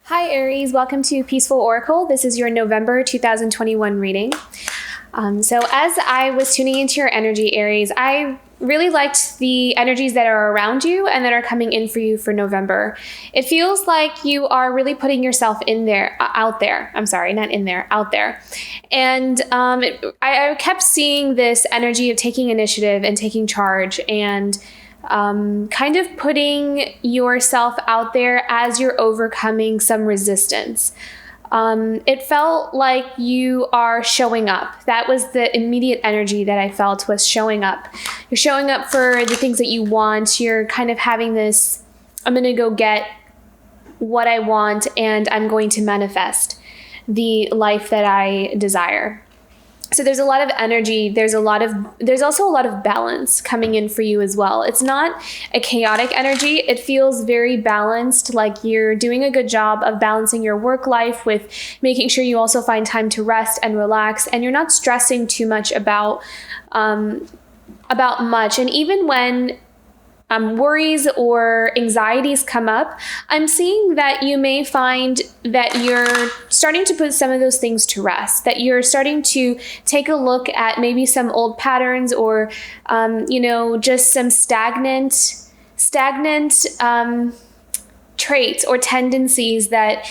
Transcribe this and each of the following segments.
Hi Aries, welcome to Peaceful Oracle. This is your November 2021 reading. So as I was tuning into your energy, Aries, I really liked the energies that are around you and that are coming in for you for November. It feels like you are really putting yourself out there. And I kept seeing this energy of taking initiative and taking charge and kind of putting yourself out there as you're overcoming some resistance. It felt like you are showing up. That was the immediate energy that I felt, was showing up. You're showing up for the things that you want. You're kind of having this, I'm going to go get what I want and I'm going to manifest the life that I desire. So there's a lot of energy. There's also a lot of balance coming in for you as well. It's not a chaotic energy. It feels very balanced, like you're doing a good job of balancing your work life with making sure you also find time to rest and relax, and you're not stressing too much about much. And even when worries or anxieties come up, I'm seeing that you may find that you're starting to put some of those things to rest, that you're starting to take a look at maybe some old patterns or, just some stagnant traits or tendencies that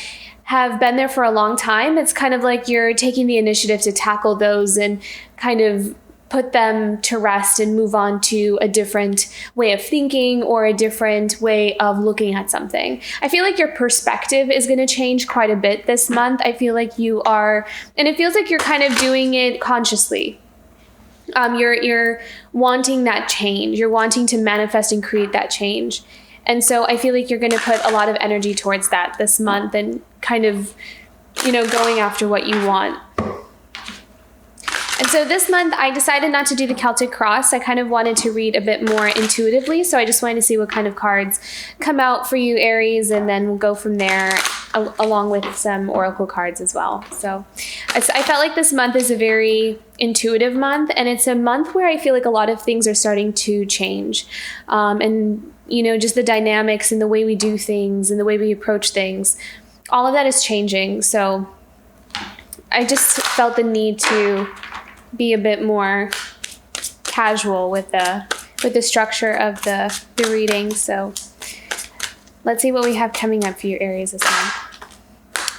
have been there for a long time. It's kind of like you're taking the initiative to tackle those and kind of put them to rest and move on to a different way of thinking or a different way of looking at something. I feel like your perspective is going to change quite a bit this month. I feel like you are, and it feels like you're kind of doing it consciously. You're wanting that change. You're wanting to manifest and create that change. And so I feel like you're going to put a lot of energy towards that this month and kind of, going after what you want. And so this month, I decided not to do the Celtic Cross. I kind of wanted to read a bit more intuitively. So I just wanted to see what kind of cards come out for you, Aries, and then we'll go from there along with some oracle cards as well. So I felt like this month is a very intuitive month, and it's a month where I feel like a lot of things are starting to change. And, just the dynamics and the way we do things and the way we approach things, all of that is changing. So I just felt the need to be a bit more casual with the structure of the reading. So let's see what we have coming up for you, Aries, this month.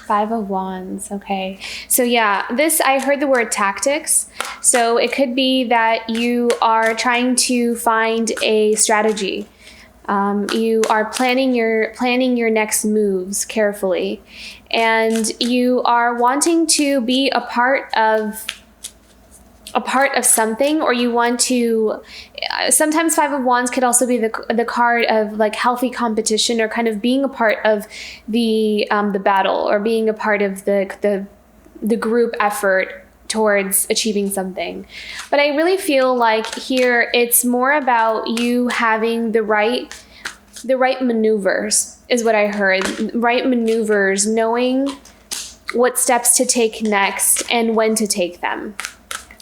5 of Wands. Okay. So yeah, I heard the word tactics. So it could be that you are trying to find a strategy. You are planning your next moves carefully, and you are wanting to be a part of something, or you want to, sometimes 5 of Wands could also be the card of like healthy competition, or kind of being a part of the battle, or being a part of the group effort towards achieving something. But I really feel like here it's more about you having the right maneuvers, is what I heard. Right maneuvers, knowing what steps to take next and when to take them.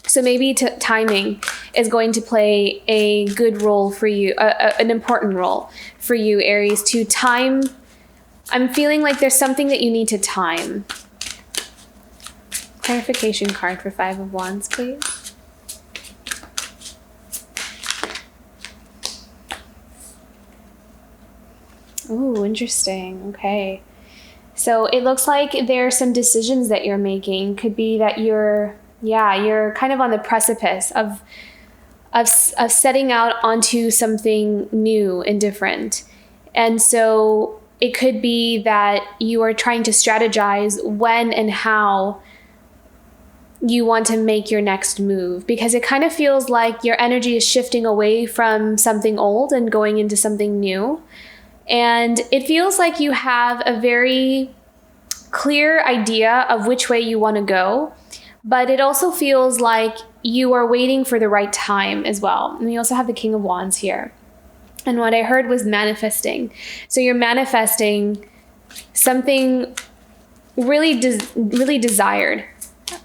So maybe timing is going to play a good role for you, an important role for you, Aries, to time. I'm feeling like there's something that you need to time. Clarification card for 5 of Wands, please. Ooh, interesting. Okay. So it looks like there are some decisions that you're making. Could be that you're kind of on the precipice of setting out onto something new and different. And so it could be that you are trying to strategize when and how you want to make your next move, because it kind of feels like your energy is shifting away from something old and going into something new. And it feels like you have a very clear idea of which way you want to go. But it also feels like you are waiting for the right time as well. And we also have the King of Wands here. And what I heard was manifesting. So you're manifesting something really desired,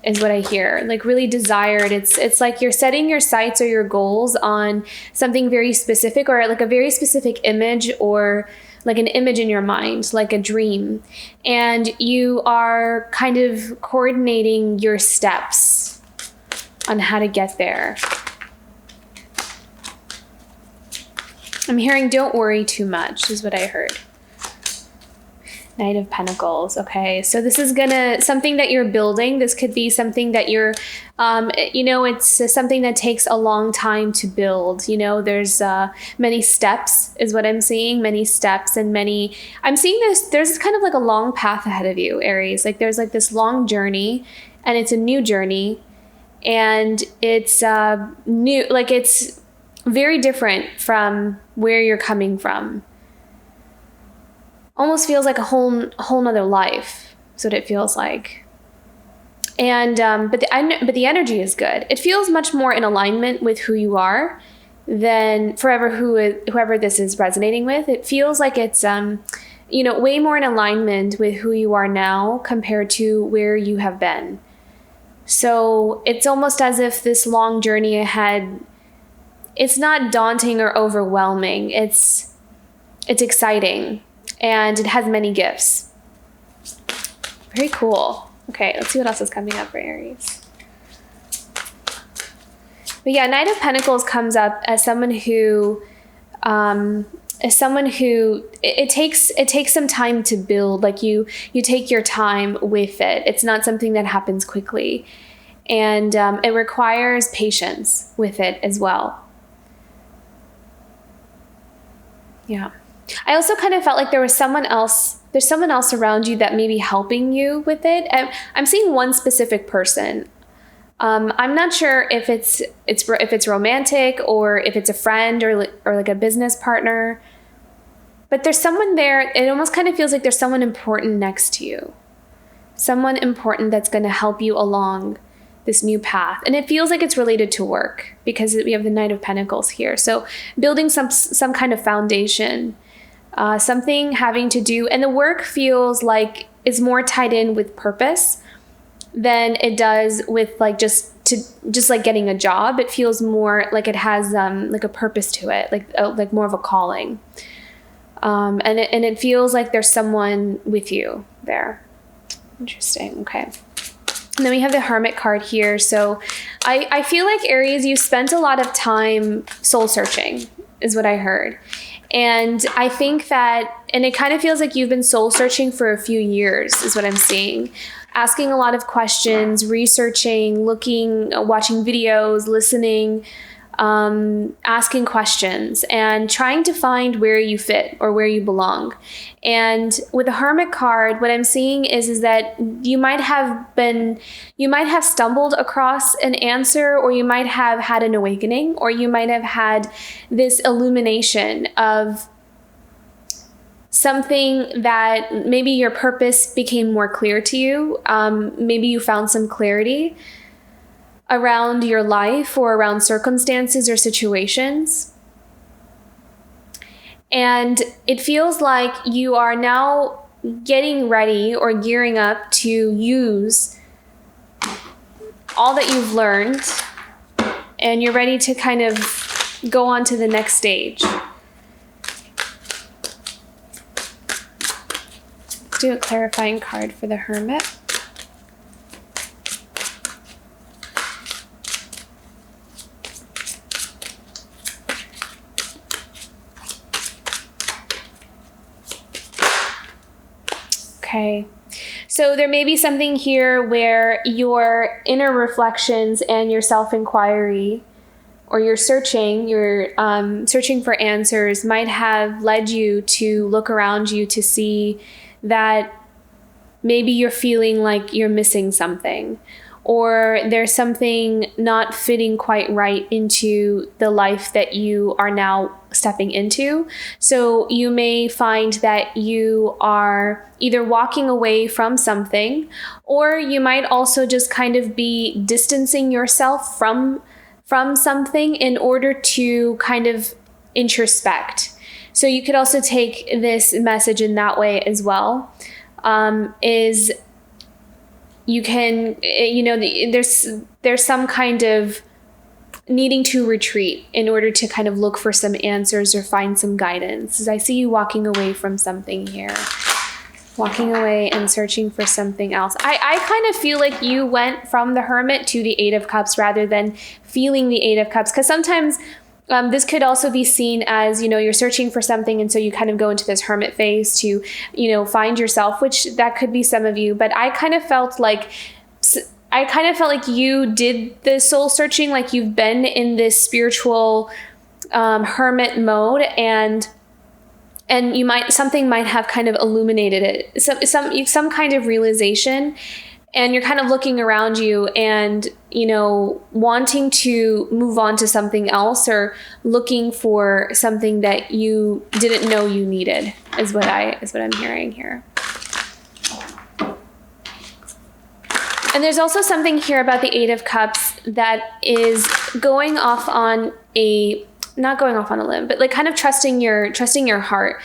is what I hear. Like really desired. It's like you're setting your sights or your goals on something very specific, or like a very specific image or like an image in your mind, like a dream. And you are kind of coordinating your steps on how to get there. I'm hearing don't worry too much is what I heard. Knight of Pentacles. Okay, so this is something that you're building. This could be something that you're, it's something that takes a long time to build. There's many steps is what I'm seeing, many steps and I'm seeing there's kind of like a long path ahead of you, Aries. Like there's like this long journey, and it's a new journey, and it's new, like it's very different from where you're coming from. Almost feels like a whole nother life. That's what it feels like. And but the energy is good. It feels much more in alignment with who you are than whoever this is resonating with. It feels like it's way more in alignment with who you are now compared to where you have been. So it's almost as if this long journey ahead, it's not daunting or overwhelming. It's exciting. And it has many gifts. Very cool. Okay, let's see what else is coming up for Aries. But yeah, Knight of Pentacles comes up as someone who, it takes some time to build. Like you take your time with it. It's not something that happens quickly, and it requires patience with it as well. Yeah. I also kind of felt like there's someone else around you that may be helping you with it. I'm seeing one specific person. I'm not sure if it's romantic or if it's a friend or like a business partner, but there's someone there. It almost kind of feels like there's someone important next to you, someone important that's going to help you along this new path. And it feels like it's related to work because we have the Knight of Pentacles here. So building some kind of foundation. Something having to do, and the work feels like is more tied in with purpose than it does with like just like getting a job. It feels more like it has like a purpose to it, like more of a calling. And it feels like there's someone with you there. Interesting. Okay. And then we have the Hermit card here. So I feel like Aries, you spent a lot of time soul searching is what I heard. And I think and it kind of feels like you've been soul searching for a few years is what I'm seeing. Asking a lot of questions, researching, looking, watching videos, listening, asking questions, and trying to find where you fit or where you belong. And with the Hermit card, what I'm seeing is that you might have stumbled across an answer, or you might have had an awakening, or you might have had this illumination of something that maybe your purpose became more clear to you. Maybe you found some clarity around your life or around circumstances or situations. And it feels like you are now getting ready or gearing up to use all that you've learned, and you're ready to kind of go on to the next stage. Let's do a clarifying card for the Hermit. Okay, so there may be something here where your inner reflections and your self-inquiry, or your searching for answers, might have led you to look around you to see that maybe you're feeling like you're missing something, or there's something not fitting quite right into the life that you are now stepping into. So you may find that you are either walking away from something, or you might also just kind of be distancing yourself from something in order to kind of introspect. So you could also take this message in that way as well. Is you can, there's some kind of needing to retreat in order to kind of look for some answers or find some guidance. As I see you walking away from something here. Walking away and searching for something else. I kind of feel like you went from the Hermit to the Eight of Cups rather than feeling the Eight of Cups. Because sometimes this could also be seen as, you're searching for something. And so you kind of go into this Hermit phase to, find yourself, which that could be some of you. But I kind of felt like you did the soul searching, like you've been in this spiritual hermit mode, and something might have kind of illuminated it, some kind of realization, and you're kind of looking around you and, wanting to move on to something else or looking for something that you didn't know you needed is what I'm hearing here. And there's also something here about the Eight of Cups that is going off on not going off on a limb, but like kind of trusting your heart,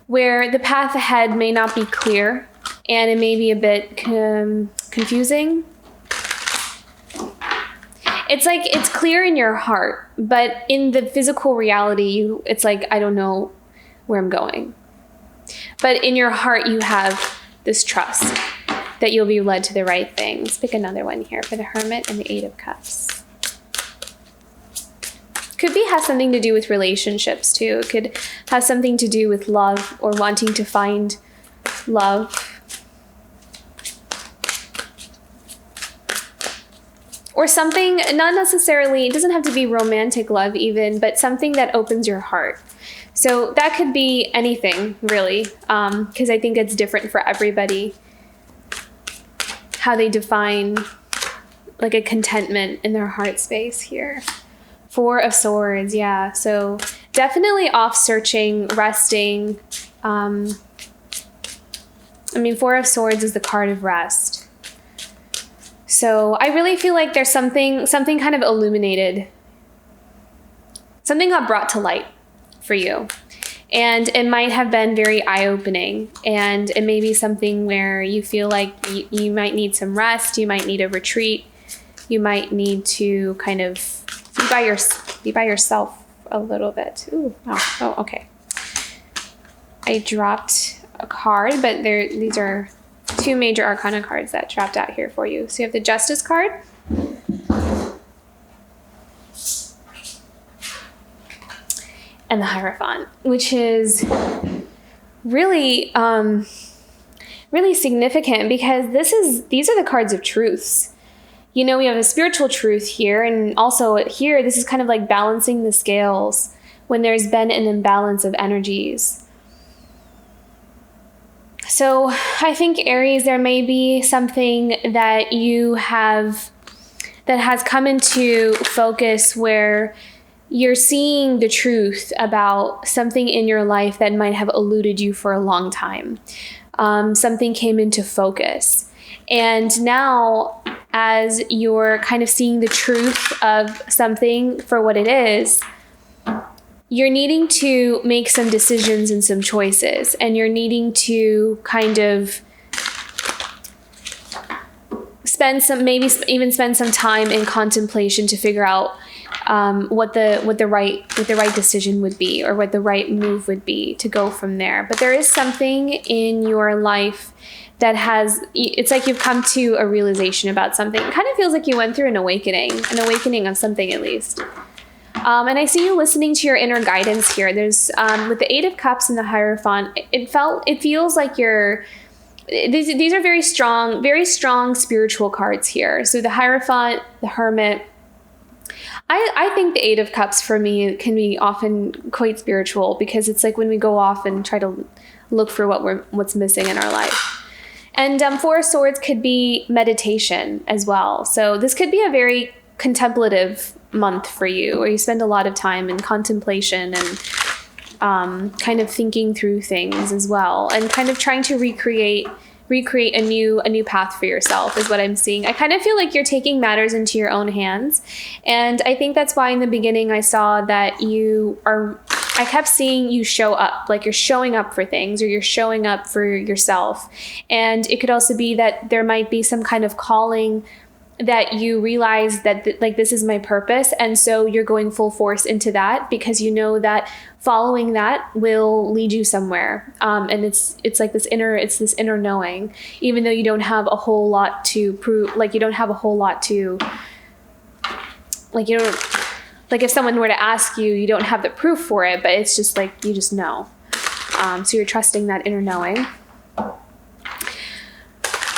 where the path ahead may not be clear and it may be a bit confusing. It's like it's clear in your heart, but in the physical reality, it's like, I don't know where I'm going. But in your heart, you have this trust that you'll be led to the right things. Pick another one here for the Hermit and the Eight of Cups. Could have something to do with relationships too. It could have something to do with love or wanting to find love. Or something, not necessarily, it doesn't have to be romantic love even, but something that opens your heart. So that could be anything really, because I think it's different for everybody, how they define like a contentment in their heart space here. Four of Swords, yeah. So definitely off searching, resting. Four of Swords is the card of rest. So I really feel like there's something kind of illuminated. Something got brought to light for you. And it might have been very eye-opening. And it may be something where you feel like you might need some rest. You might need a retreat. You might need to kind of be by yourself a little bit. Ooh, oh, okay. I dropped a card, but these are two major arcana cards that dropped out here for you. So you have the Justice card. And the Hierophant, which is really, really significant because these are the cards of truths. We have a spiritual truth here, and also here, this is kind of like balancing the scales when there's been an imbalance of energies. So I think, Aries, there may be something that you have that has come into focus where you're seeing the truth about something in your life that might have eluded you for a long time. Something came into focus. And now, as you're kind of seeing the truth of something for what it is, you're needing to make some decisions and some choices. And you're needing to kind of spend some time in contemplation to figure out what the right decision would be, or what the right move would be to go from there. But there is something in your life that it's like you've come to a realization about something. It kind of feels like you went through an awakening of something at least. And I see you listening to your inner guidance here. There's with the Eight of Cups and the Hierophant, it feels like these are very strong spiritual cards here. So the Hierophant, the Hermit. I think the Eight of Cups for me can be often quite spiritual, because it's like when we go off and try to look for what's missing in our life. And Four of Swords could be meditation as well. So this could be a very contemplative month for you, where you spend a lot of time in contemplation and kind of thinking through things as well, and kind of trying to recreate a new path for yourself is what I'm seeing. I kind of feel like you're taking matters into your own hands. And I think that's why in the beginning I saw that I kept seeing you show up, like you're showing up for things, or you're showing up for yourself. And it could also be that there might be some kind of calling that you realize that like this is my purpose, and so you're going full force into that because you know that following that will lead you somewhere. And it's like this inner knowing, even though you don't have a whole lot to prove, like you don't have a whole lot to, like you don't, like if someone were to ask you, you don't have the proof for it, but it's just like you just know. So you're trusting that inner knowing.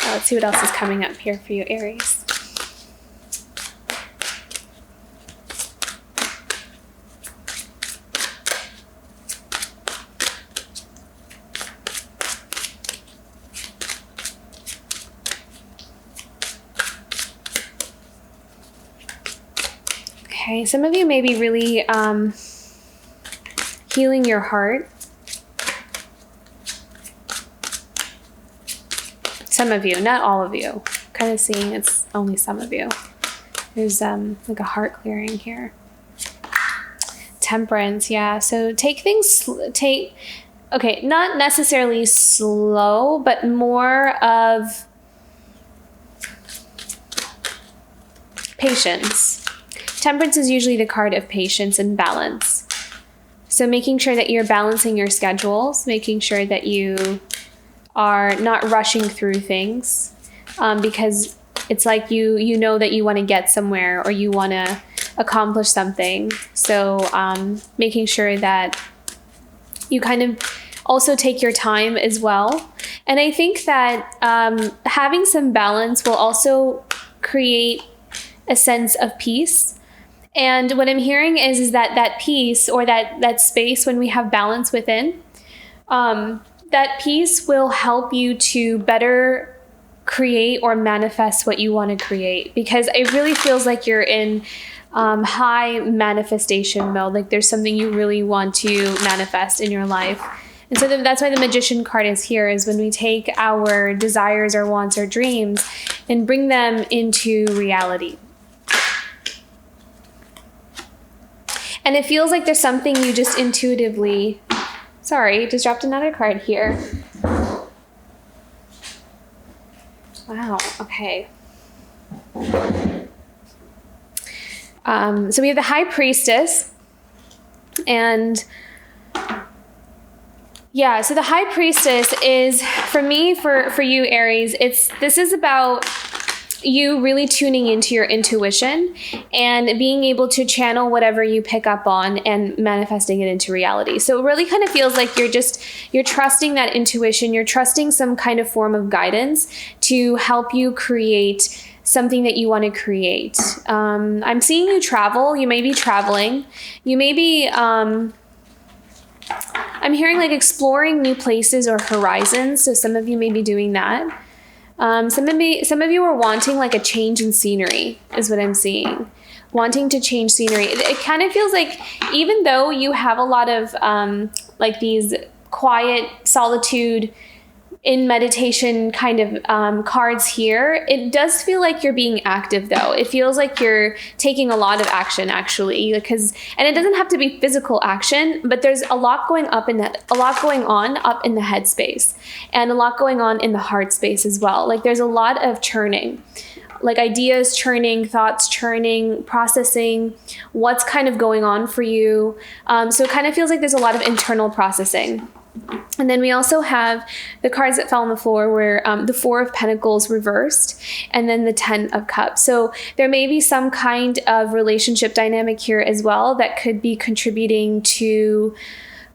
Let's see what else is coming up here for you, Aries. Okay, some of you may be really healing your heart. Some of you, not all of you. Kind of seeing it's only some of you. There's like a heart clearing here. Temperance, yeah. So take things, okay, not necessarily slow, but more of patience. Temperance is usually the card of patience and balance. So making sure that you're balancing your schedules, making sure that you are not rushing through things, because it's like you know that you want to get somewhere or you want to accomplish something. So making sure that you kind of also take your time as well. And I think that having some balance will also create a sense of peace. And what I'm hearing is that peace, or that space when we have balance within, that peace will help you to better create or manifest what you want to create. Because it really feels like you're in high manifestation mode. Like there's something you really want to manifest in your life. And so that's why the Magician card is here, is when we take our desires or wants or dreams and bring them into reality. And it feels like there's something you just intuitively... Sorry, just dropped another card here. Wow, okay. So we have the High Priestess. And yeah, so the High Priestess is, for me, for you, Aries, this is about you really tuning into your intuition and being able to channel whatever you pick up on and manifesting it into reality. So it really kind of feels like you're trusting that intuition, you're trusting some kind of form of guidance to help you create something that you want to create. I'm seeing you travel. You may be traveling. You may be, I'm hearing like exploring new places or horizons. So some of you may be doing that. Some of you are wanting like a change in scenery is what I'm seeing. Wanting to change scenery. It kind of feels like even though you have a lot of like these quiet solitude in meditation kind of cards here, it does feel like you're being active though. It feels like you're taking a lot of action actually, and it doesn't have to be physical action, but there's a lot going on up in the head space, and a lot going on in the heart space as well. Like there's a lot of churning, like ideas churning, thoughts churning, processing what's kind of going on for you. So it kind of feels like there's a lot of internal processing. And then we also have the cards that fell on the floor were the Four of Pentacles reversed, and then the Ten of Cups. So there may be some kind of relationship dynamic here as well that could be contributing to,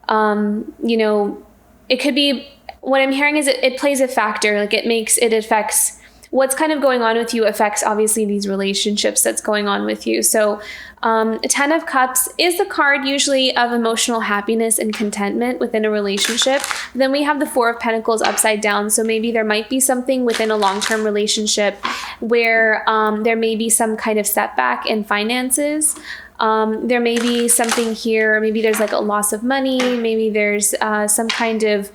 it could be, what I'm hearing is it plays a factor, like it affects what's kind of going on with you, affects obviously these relationships that's going on with you. So Ten of Cups is the card usually of emotional happiness and contentment within a relationship. Then we have the Four of Pentacles upside down. So maybe there might be something within a long-term relationship where there may be some kind of setback in finances. There may be something here, maybe there's like a loss of money, maybe there's some kind of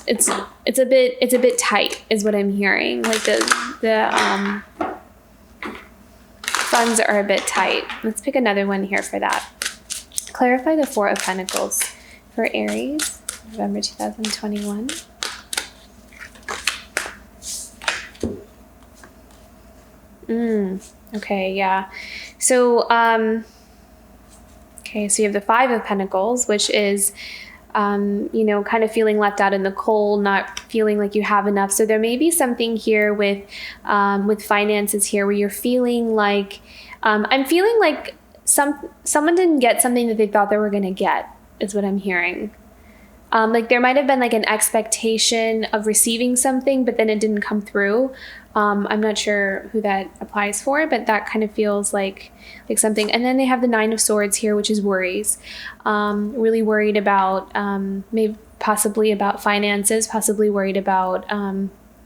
it's a bit tight is what I'm hearing. Like the funds are a bit tight. Let's pick another one here for that. Clarify the Four of Pentacles for Aries, November 2021. Okay, yeah. So, okay, so you have the Five of Pentacles, which is, you know, kind of feeling left out in the cold, not feeling like you have enough. So there may be something here with finances here where you're feeling like, I'm feeling like someone didn't get something that they thought they were going to get, is what I'm hearing. Like there might have been like an expectation of receiving something, but then it didn't come through. I'm not sure who that applies for, but that kind of feels like something. And then they have the Nine of Swords here, which is worries. Really worried about maybe possibly about finances, possibly worried about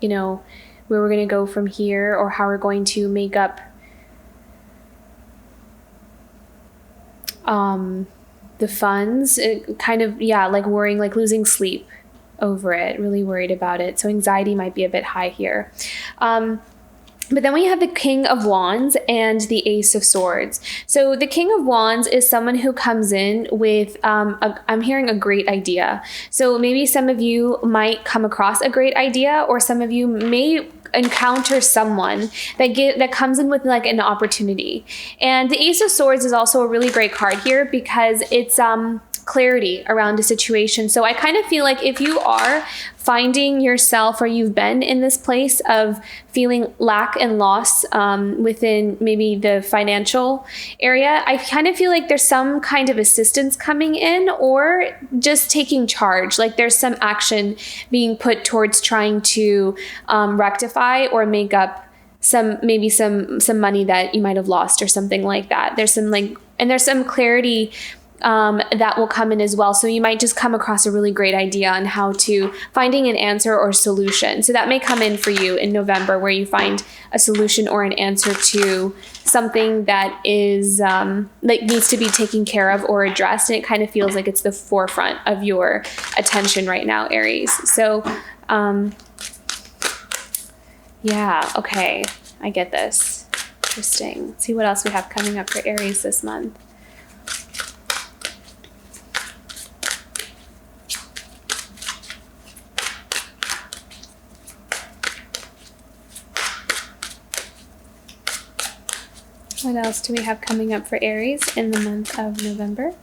you know, where we're going to go from here or how we're going to make up the funds. It kind of, yeah, like worrying, like losing sleep over it, really worried about it. So anxiety might be a bit high here. But then we have the King of Wands and the Ace of Swords. So the King of Wands is someone who comes in with, I'm hearing a great idea. So maybe some of you might come across a great idea, or some of you may encounter someone that comes in with like an opportunity. And the Ace of Swords is also a really great card here because it's clarity around a situation. So I kind of feel like if you are finding yourself, or you've been in this place of feeling lack and loss within maybe the financial area, I kind of feel like there's some kind of assistance coming in, or just taking charge. Like there's some action being put towards trying to rectify or make up some money that you might have lost or something like that. There's some clarity that will come in as well. So you might just come across a really great idea on how to finding an answer or solution. So that may come in for you in November, where you find a solution or an answer to something that is like needs to be taken care of or addressed. And it kind of feels like it's the forefront of your attention right now, Aries. So yeah, okay, I get this. Interesting. Let's see what else we have coming up for Aries this month. What else do we have coming up for Aries in the month of November?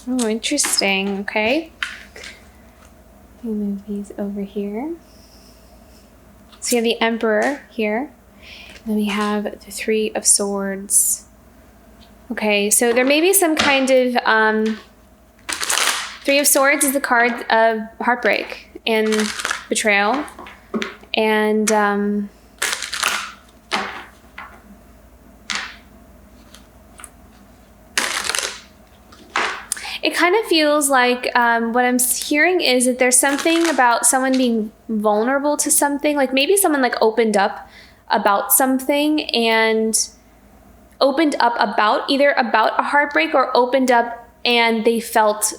Oh, interesting. Okay. Let me move these over here. So you have the Emperor here. And then we have the Three of Swords. Okay, so there may be some kind of... Three of Swords is the card of heartbreak and betrayal. And it kind of feels like what I'm hearing is that there's something about someone being vulnerable to something. Like maybe someone like opened up about something and opened up about a heartbreak, or opened up and they felt,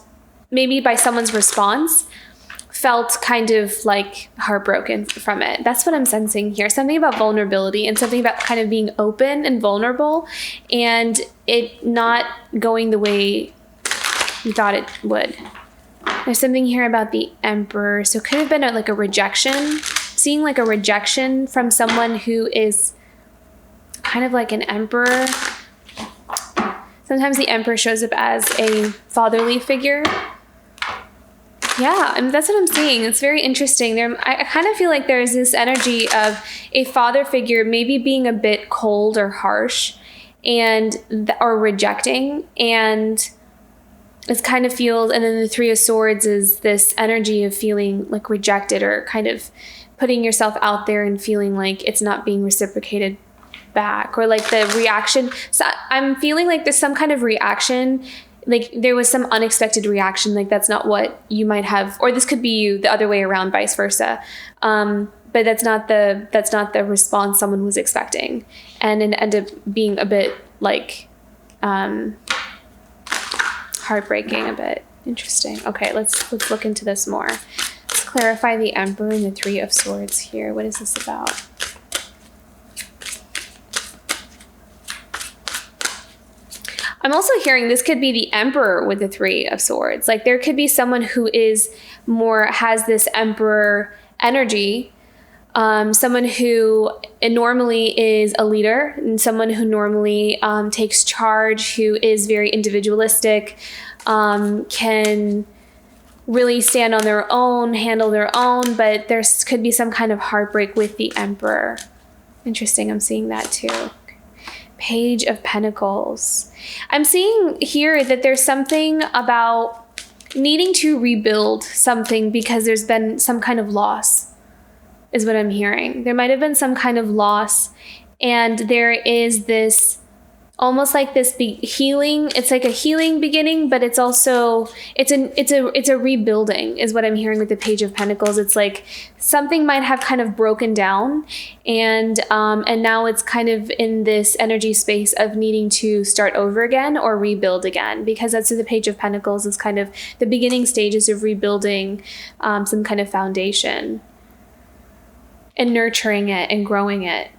maybe by someone's response, felt kind of like heartbroken from it. That's what I'm sensing here. Something about vulnerability and something about kind of being open and vulnerable and it not going the way you thought it would. There's something here about the Emperor. So it could have been like a rejection, seeing like a rejection from someone who is kind of like an emperor. Sometimes the Emperor shows up as a fatherly figure. Yeah, that's what I'm seeing. It's very interesting. I kind of feel like there's this energy of a father figure maybe being a bit cold or harsh or rejecting, and it's kind of feels, and then the Three of Swords is this energy of feeling like rejected, or kind of putting yourself out there and feeling like it's not being reciprocated back, or like the reaction. So I'm feeling like there's some kind of reaction, like there was some unexpected reaction, like that's not what you might have, or this could be you the other way around, vice versa. But that's not the response someone was expecting, and it ended up being a bit like heartbreaking a bit. Interesting. Okay, let's look into this more. Let's clarify the Emperor and the Three of Swords here. What is this about? I'm also hearing this could be the Emperor with the Three of Swords. Like there could be someone who is more, has this Emperor energy. Someone who normally is a leader, and someone who normally takes charge, who is very individualistic, can really stand on their own, handle their own, but there could be some kind of heartbreak with the Emperor. Interesting, I'm seeing that too. Page of Pentacles. I'm seeing here that there's something about needing to rebuild something because there's been some kind of loss, is what I'm hearing. There might have been some kind of loss, and there is this almost like this healing. It's like a healing beginning, but it's also it's a rebuilding, is what I'm hearing with the Page of Pentacles. It's like something might have kind of broken down, and now it's kind of in this energy space of needing to start over again or rebuild again, because that's what the Page of Pentacles is, kind of the beginning stages of rebuilding some kind of foundation and nurturing it and growing it.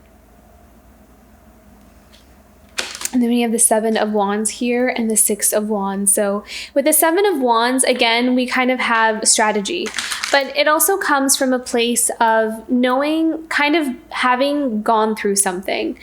And then we have the Seven of Wands here and the Six of Wands. So with the Seven of Wands, again, we kind of have strategy, but it also comes from a place of knowing, kind of having gone through something.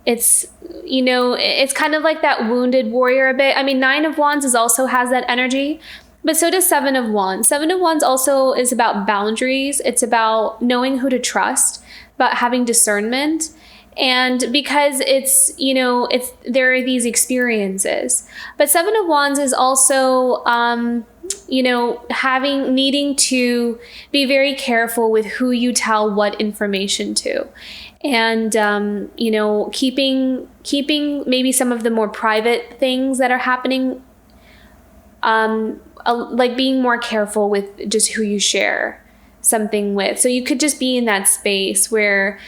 It's, you know, it's kind of like that wounded warrior a bit. I mean, Nine of Wands also has that energy, but so does Seven of Wands. Seven of Wands also is about boundaries. It's about knowing who to trust, about having discernment. And because it's, you know, there are these experiences, but Seven of Wands is also, you know, needing to be very careful with who you tell what information to, and, you know, keeping maybe some of the more private things that are happening, like being more careful with just who you share something with. So you could just be in that space where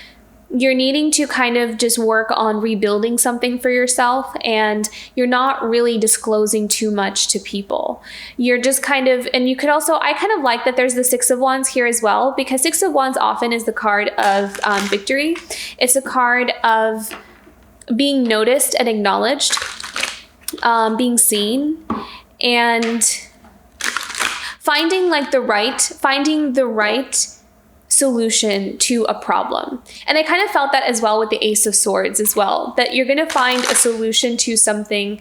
you're needing to kind of just work on rebuilding something for yourself, and you're not really disclosing too much to people. You're just kind of, and you could also, I kind of like that there's the Six of Wands here as well, because Six of Wands often is the card of victory. It's a card of being noticed and acknowledged, being seen, and finding the right solution to a problem. And I kind of felt that as well with the Ace of Swords as well, that you're going to find a solution to something,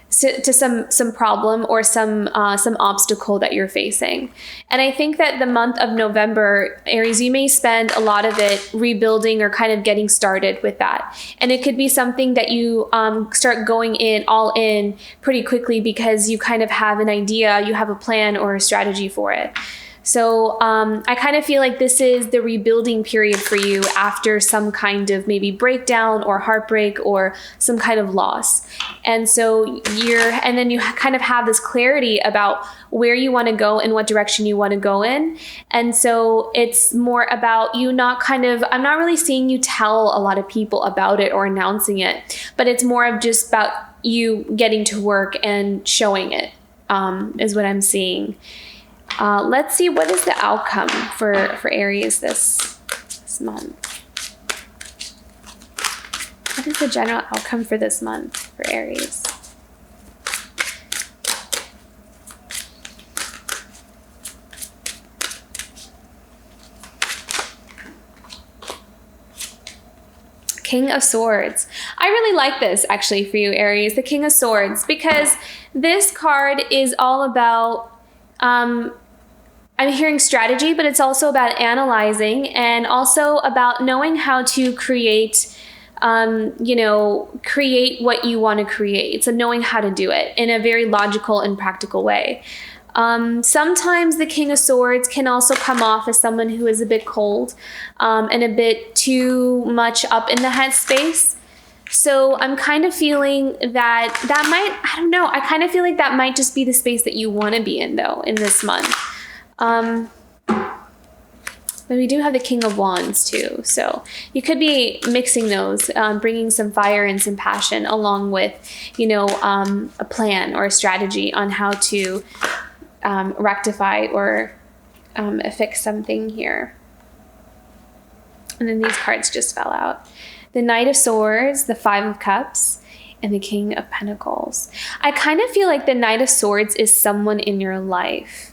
to some problem or some obstacle that you're facing. And I think that the month of November, Aries, you may spend a lot of it rebuilding or kind of getting started with that. And it could be something that you start going all in pretty quickly because you kind of have an idea, you have a plan or a strategy for it. So I kind of feel like this is the rebuilding period for you after some kind of maybe breakdown or heartbreak or some kind of loss. And so and then you kind of have this clarity about where you want to go and what direction you want to go in. And so it's more about you I'm not really seeing you tell a lot of people about it or announcing it, but it's more of just about you getting to work and showing it, is what I'm seeing. Let's see, what is the outcome for Aries this month? What is the general outcome for this month for Aries? King of Swords. I really like this actually for you, Aries, the King of Swords, because this card is all about I'm hearing strategy, but it's also about analyzing and also about knowing how to create, create what you want to create. So knowing how to do it in a very logical and practical way. Sometimes the King of Swords can also come off as someone who is a bit cold and a bit too much up in the headspace. So I'm kind of feeling that might, I don't know, I kind of feel like that might just be the space that you want to be in though, in this month. But we do have the King of Wands too. So you could be mixing those, bringing some fire and some passion along with, a plan or a strategy on how to rectify or fix something here. And then these cards just fell out. The Knight of Swords, the Five of Cups, and the King of Pentacles. I kind of feel like the Knight of Swords is someone in your life.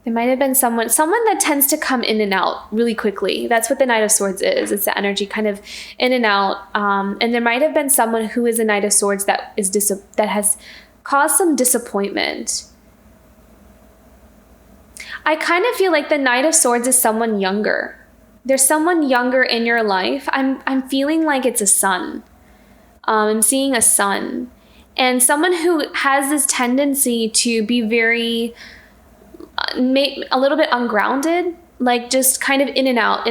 There might have been someone that tends to come in and out really quickly. That's what the Knight of Swords is. It's the energy kind of in and out. And there might have been someone who is a Knight of Swords that has caused some disappointment. I kind of feel like the Knight of Swords is someone younger. There's someone younger in your life. I'm feeling like it's a son. I'm seeing a son. And someone who has this tendency to be very... a little bit ungrounded, like just kind of in and out.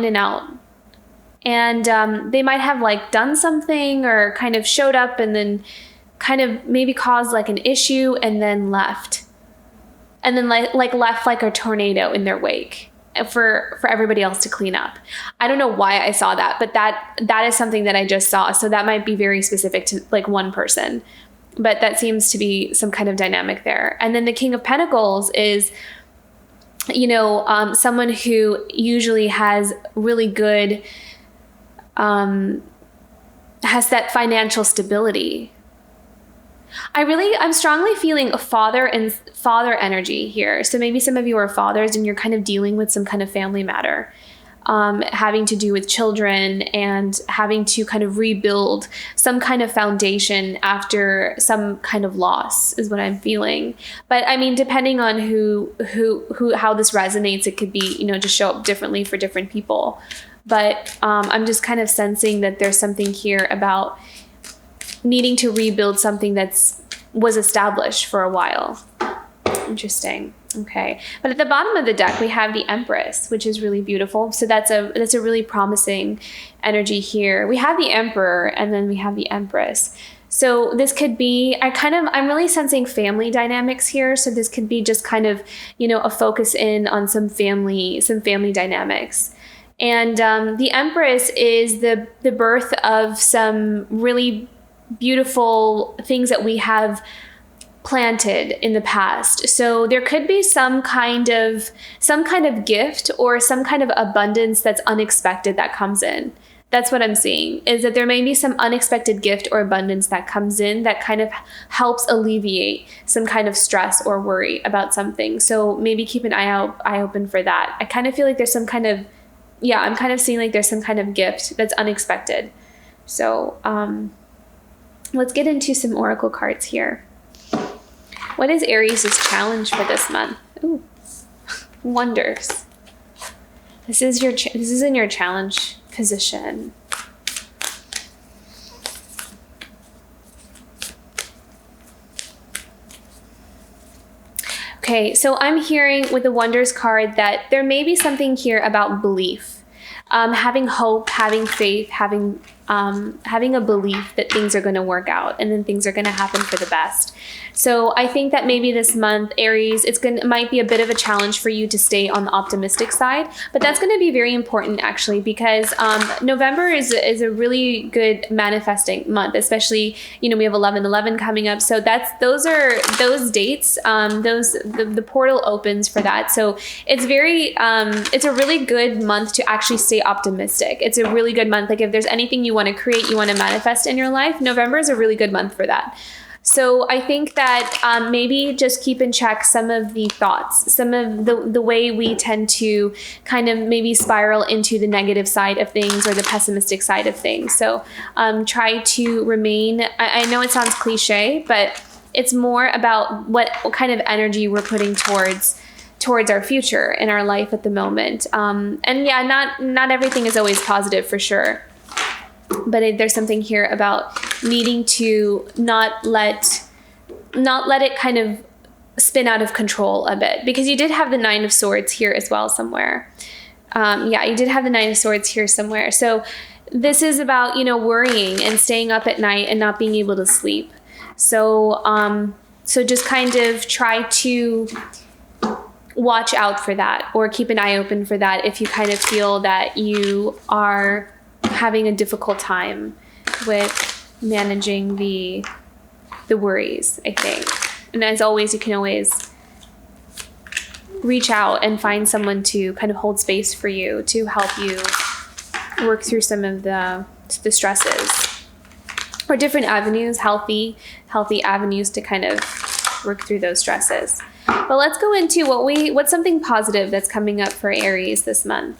And they might have like done something or kind of showed up and then kind of maybe caused like an issue and then left. And then left like a tornado in their wake for everybody else to clean up. I don't know why I saw that, but that is something that I just saw. So that might be very specific to like one person, but that seems to be some kind of dynamic there. And then the King of Pentacles is, someone who usually has really good, has that financial stability. I'm strongly feeling a father energy here. So maybe some of you are fathers and you're kind of dealing with some kind of family matter, having to do with children and having to kind of rebuild some kind of foundation after some kind of loss is what I'm feeling. But I mean, depending on how this resonates, it could be, just show up differently for different people. But I'm just kind of sensing that there's something here about needing to rebuild something was established for a while. Interesting. Okay. But at the bottom of the deck, we have the Empress, which is really beautiful. So that's a really promising energy here. We have the Emperor and then we have the Empress. So this could be, I'm really sensing family dynamics here. So this could be just kind of, a focus in on some family dynamics. And the Empress is the birth of some really beautiful things that we have planted in the past. So there could be some kind of gift or some kind of abundance that's unexpected that comes in. That's what I'm seeing, is that there may be some unexpected gift or abundance that comes in that kind of helps alleviate some kind of stress or worry about something. So maybe keep an eye open for that. I kind of feel like there's some kind of, I'm kind of seeing like there's some kind of gift that's unexpected. So let's get into some oracle cards here. What is Aries' challenge for this month? Ooh, wonders. This is in your challenge position. Okay, so I'm hearing with the Wonders card that there may be something here about belief. Having hope, having faith, having a belief that things are going to work out and then things are going to happen for the best. So I think that maybe this month, Aries, it might be a bit of a challenge for you to stay on the optimistic side, but that's going to be very important actually, because November is a really good manifesting month, especially, we have 11/11 coming up. So those dates, the portal opens for that. So it's it's a really good month to actually stay optimistic. It's a really good month. Like if there's anything you want to create, you want to manifest in your life, November is a really good month for that. So I think that maybe just keep in check some of the thoughts, some of the way we tend to kind of maybe spiral into the negative side of things or the pessimistic side of things. So try to remain, I know it sounds cliche, but it's more about what kind of energy we're putting towards our future in our life at the moment. And yeah, not everything is always positive for sure. But there's something here about needing to not let it kind of spin out of control a bit, because you did have the Nine of Swords here as well somewhere. You did have the Nine of Swords here somewhere. So this is about, worrying and staying up at night and not being able to sleep. So just kind of try to watch out for that or keep an eye open for that if you kind of feel that you are having a difficult time with managing the worries, I think. And as always, you can always reach out and find someone to kind of hold space for you to help you work through some of the stresses. or different avenues, healthy avenues to kind of work through those stresses. But let's go into what's something positive that's coming up for Aries this month.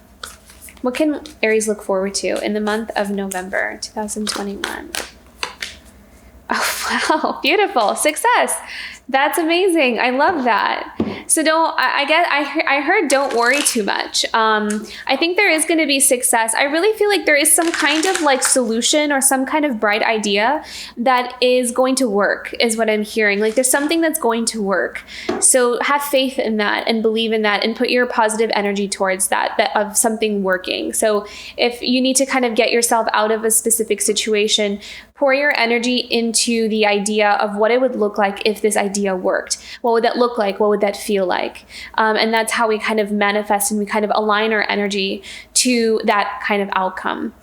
What can Aries look forward to in the month of November 2021? Oh, wow. Beautiful. Success. That's amazing. I love that. So I heard don't worry too much. I think there is going to be success. I really feel like there is some kind of like solution or some kind of bright idea that is going to work, is what I'm hearing. Like there's something that's going to work. So have faith in that and believe in that and put your positive energy towards that of something working. So if you need to kind of get yourself out of a specific situation, pour your energy into the idea of what it would look like if this idea worked. What would that look like? What would that feel like? And that's how we kind of manifest and we kind of align our energy to that kind of outcome.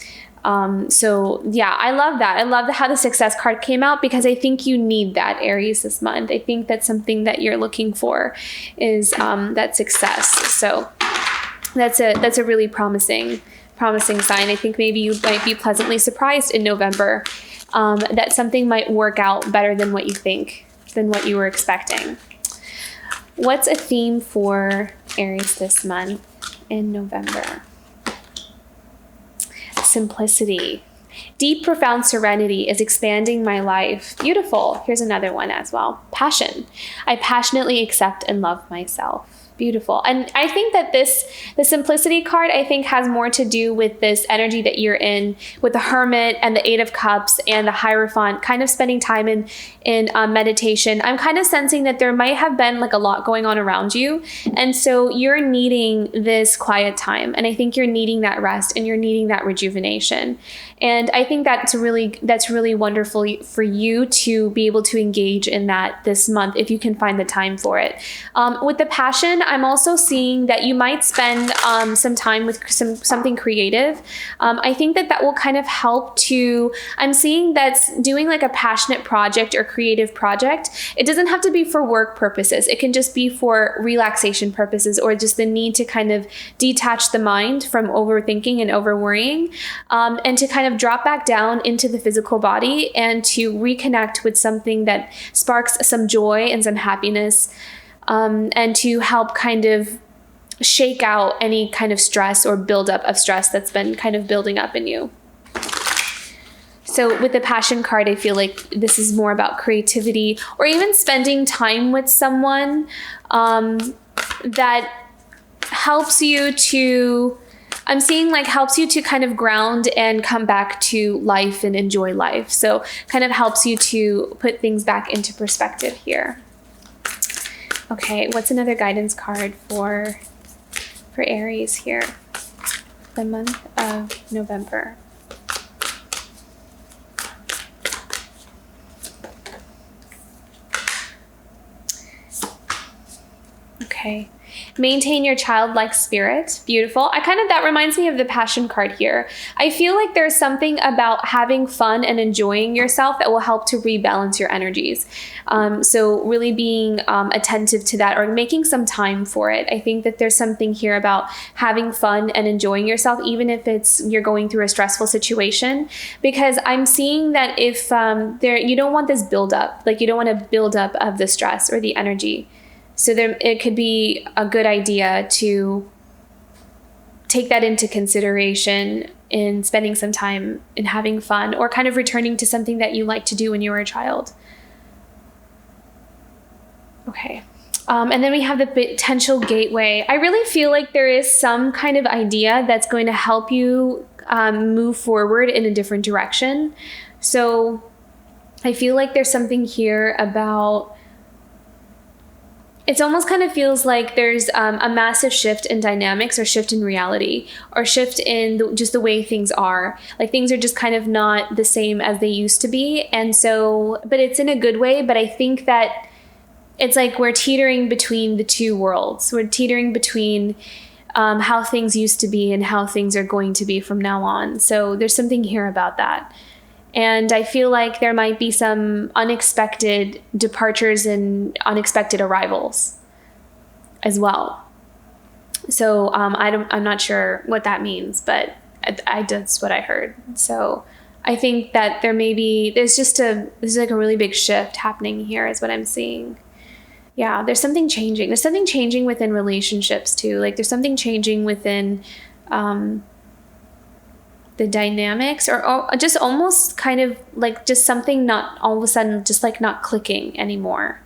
So yeah, I love that. I love how the success card came out because I think you need that, Aries, this month. I think that's something that you're looking for is that success. So that's a really promising sign. I think maybe you might be pleasantly surprised in November that something might work out better than what you think, than what you were expecting. What's a theme for Aries this month in November? Simplicity. Deep, profound serenity is expanding my life. Beautiful. Here's another one as well. Passion. I passionately accept and love myself. Beautiful. And I think that the simplicity card, I think, has more to do with this energy that you're in with the Hermit and the Eight of Cups and the Hierophant, kind of spending time in meditation. I'm kind of sensing that there might have been like a lot going on around you. And so you're needing this quiet time. And I think you're needing that rest and you're needing that rejuvenation. And I think that's really wonderful for you to be able to engage in that this month if you can find the time for it. With the passion, I'm also seeing that you might spend some time with something creative. I think that will kind of help to, I'm seeing that's doing like a passionate project or creative project. It doesn't have to be for work purposes. It can just be for relaxation purposes or just the need to kind of detach the mind from overthinking and over worrying, and to kind of drop back down into the physical body and to reconnect with something that sparks some joy and some happiness, and to help kind of shake out any kind of stress or buildup of stress that's been kind of building up in you. So with the Passion card, I feel like this is more about creativity or even spending time with someone that helps you to, I'm seeing like helps you to kind of ground and come back to life and enjoy life. So kind of helps you to put things back into perspective here. Okay, what's another guidance card for Aries here, the month of November? Okay. Maintain your childlike spirit. Beautiful. That reminds me of the Passion card here. I feel like there's something about having fun and enjoying yourself that will help to rebalance your energies. So really being attentive to that or making some time for it. I think that there's something here about having fun and enjoying yourself, even if you're going through a stressful situation, because I'm seeing that if you don't want this buildup, like you don't want to build up of the stress or the energy. So it could be a good idea to take that into consideration in spending some time in having fun or kind of returning to something that you liked to do when you were a child. Okay. And then we have the potential gateway. I really feel like there is some kind of idea that's going to help you move forward in a different direction. So I feel like there's something here about, it almost kind of feels like there's a massive shift in dynamics or shift in reality or shift in just the way things are. Like things are just kind of not the same as they used to be. And so, but it's in a good way. But I think that it's like we're teetering between the two worlds. We're teetering between how things used to be and how things are going to be from now on. So there's something here about that. And I feel like there might be some unexpected departures and unexpected arrivals as well. So I'm not sure what that means, but that's what I heard. So I think that there's like a really big shift happening here is what I'm seeing. Yeah, there's something changing. There's something changing within relationships too. Like there's something changing within the dynamics, or just almost kind of like just something not all of a sudden just like not clicking anymore.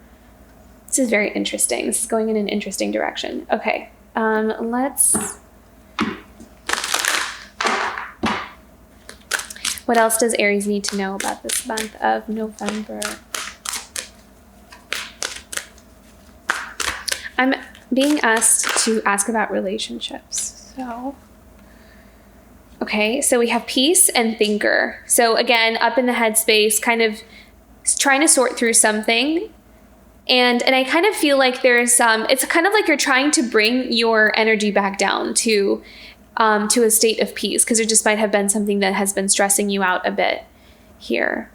This is very interesting. This is going in an interesting direction. Okay, what else does Aries need to know about this month of November? I'm being asked to ask about relationships. So, okay, so we have peace and thinker. So again, up in the headspace, kind of trying to sort through something. And I kind of feel like there's it's kind of like you're trying to bring your energy back down to a state of peace, because there just might have been something that has been stressing you out a bit here.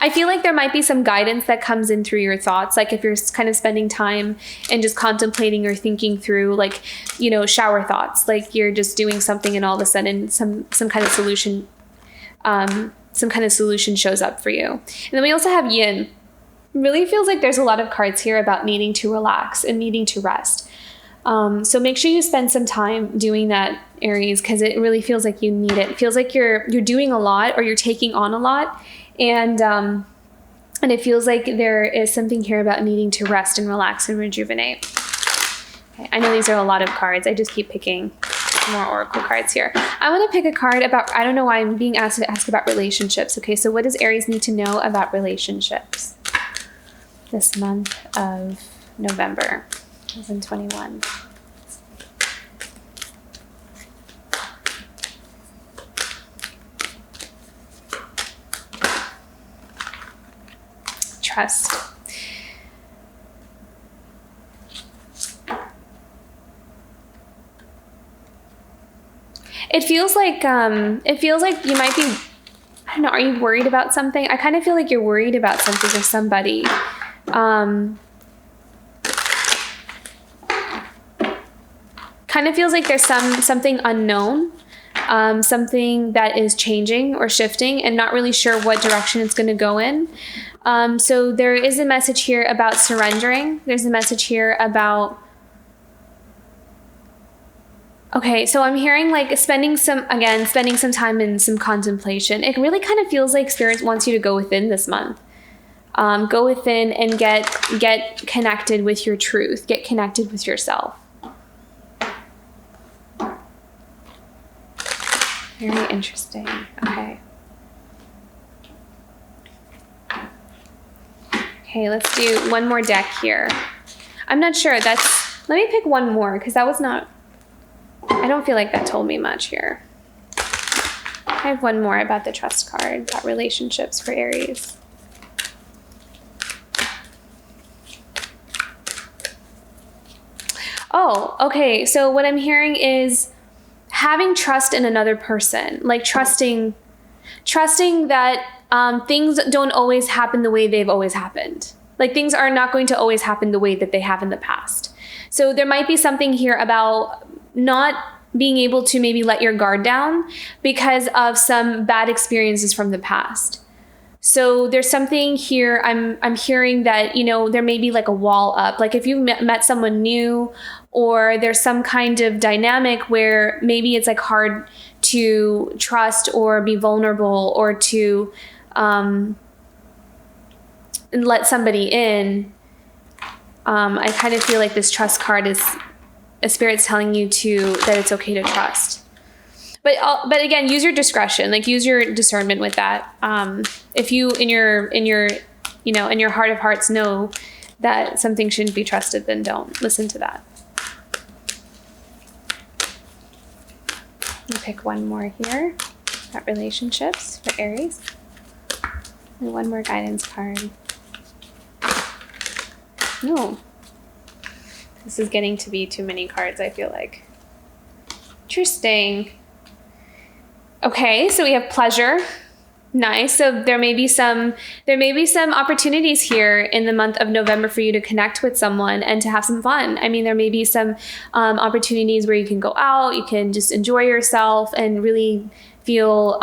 I feel like there might be some guidance that comes in through your thoughts. Like if you're kind of spending time and just contemplating or thinking through, like, you know, shower thoughts, like you're just doing something and all of a sudden some kind of solution, shows up for you. And then we also have yin. Really feels like there's a lot of cards here about needing to relax and needing to rest. So make sure you spend some time doing that, Aries, because it really feels like you need it. It feels like you're doing a lot, or you're taking on a lot. And it feels like there is something here about needing to rest and relax and rejuvenate. Okay, I know these are a lot of cards. I just keep picking more oracle cards here. I want to pick a card about, I don't know why I'm being asked to ask about relationships. Okay, so what does Aries need to know about relationships this month of November 2021? Trust. It feels like you might be, I don't know, are you worried about something? I kind of feel like you're worried about something or somebody. Kind of feels like there's something unknown, something that is changing or shifting and not really sure what direction it's going to go in. So there is a message here about surrendering. There's a message here about, okay, so I'm hearing like spending some time in some contemplation. It really kind of feels like Spirit wants you to go within this month. Go within and get connected with your truth. Get connected with yourself. Very interesting. Okay. Okay, let's do one more deck here. I'm not sure. Let me pick one more, because that was not, I don't feel like that told me much here. I have one more about the trust card, about relationships for Aries. Oh, okay. So what I'm hearing is having trust in another person, like trusting that things don't always happen the way they've always happened. Like things are not going to always happen the way that they have in the past. So there might be something here about not being able to maybe let your guard down because of some bad experiences from the past. So there's something here, I'm hearing that, you know, there may be like a wall up. Like if you met someone new, or there's some kind of dynamic where maybe it's like hard to trust or be vulnerable or to let somebody in. I kind of feel like this trust card is a Spirit's telling you that it's okay to trust. But again, use your discretion, like use your discernment with that. If you in your heart of hearts know that something shouldn't be trusted, then don't listen to that. I'll pick one more here about relationships for Aries. And one more guidance card. No. This is getting to be too many cards, I feel like. Interesting. Okay, so we have pleasure. Nice. So there may be some opportunities here in the month of November for you to connect with someone and to have some fun. I mean, there may be some opportunities where you can go out, you can just enjoy yourself and really feel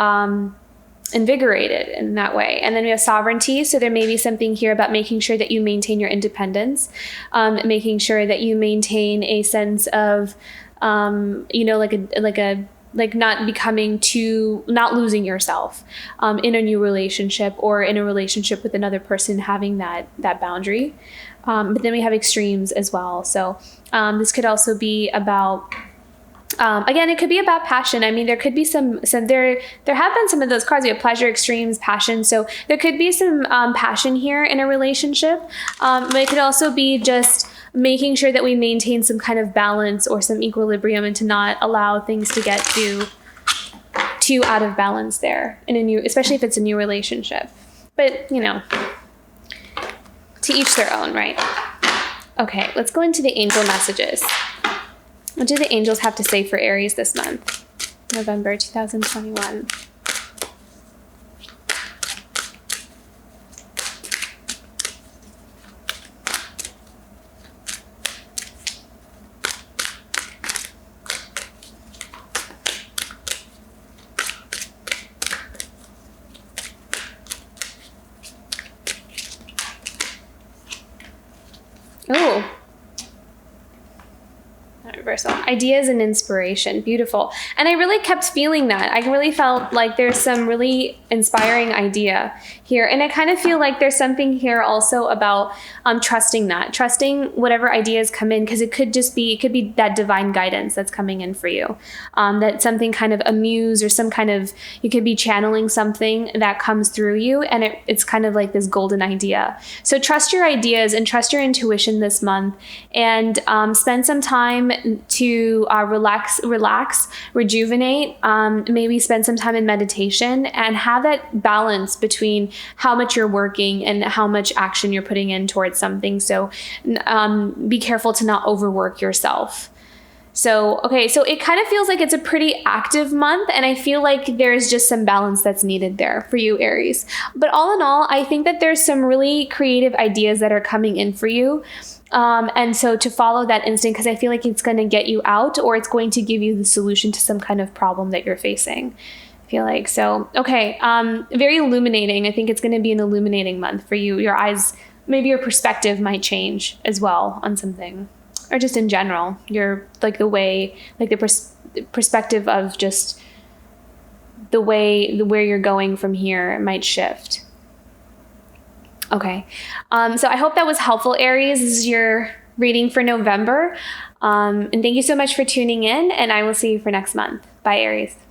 invigorated in that way. And then we have sovereignty. So there may be something here about making sure that you maintain your independence, making sure that you maintain a sense of, not losing yourself in a new relationship or in a relationship with another person, having that boundary. But then we have extremes as well. So this could also be about, again, it could be about passion. I mean, there could be there have been some of those cards. We have pleasure, extremes, passion. So there could be some passion here in a relationship. But it could also be just making sure that we maintain some kind of balance or some equilibrium and to not allow things to get too out of balance there especially if it's a new relationship. But, to each their own, right? Okay, let's go into the angel messages. What do the angels have to say for Aries this month, November 2021? Oh, reversal. Ideas and inspiration. Beautiful. And I really kept feeling that. I really felt like there's some really inspiring idea here. And I kind of feel like there's something here also about trusting whatever ideas come in, because it could be that divine guidance that's coming in for you. That something kind of a muse or some kind of, you could be channeling something that comes through you, and it's kind of like this golden idea. So trust your ideas and trust your intuition this month, and spend some time to relax, rejuvenate, maybe spend some time in meditation, and have that balance between how much you're working and how much action you're putting in towards something. So be careful to not overwork yourself. So it kind of feels like it's a pretty active month, and I feel like there's just some balance that's needed there for you, Aries. But all in all, I think that there's some really creative ideas that are coming in for you. And so to follow that instinct, because I feel like it's going to get you out, or it's going to give you the solution to some kind of problem that you're facing. I feel like so. Okay. Very illuminating. I think it's going to be an illuminating month for you. Your eyes, maybe your perspective might change as well on something, or just in general, your the perspective of just where you're going from here might shift. Okay. So I hope that was helpful, Aries. This is your reading for November. And thank you so much for tuning in, and I will see you for next month. Bye, Aries.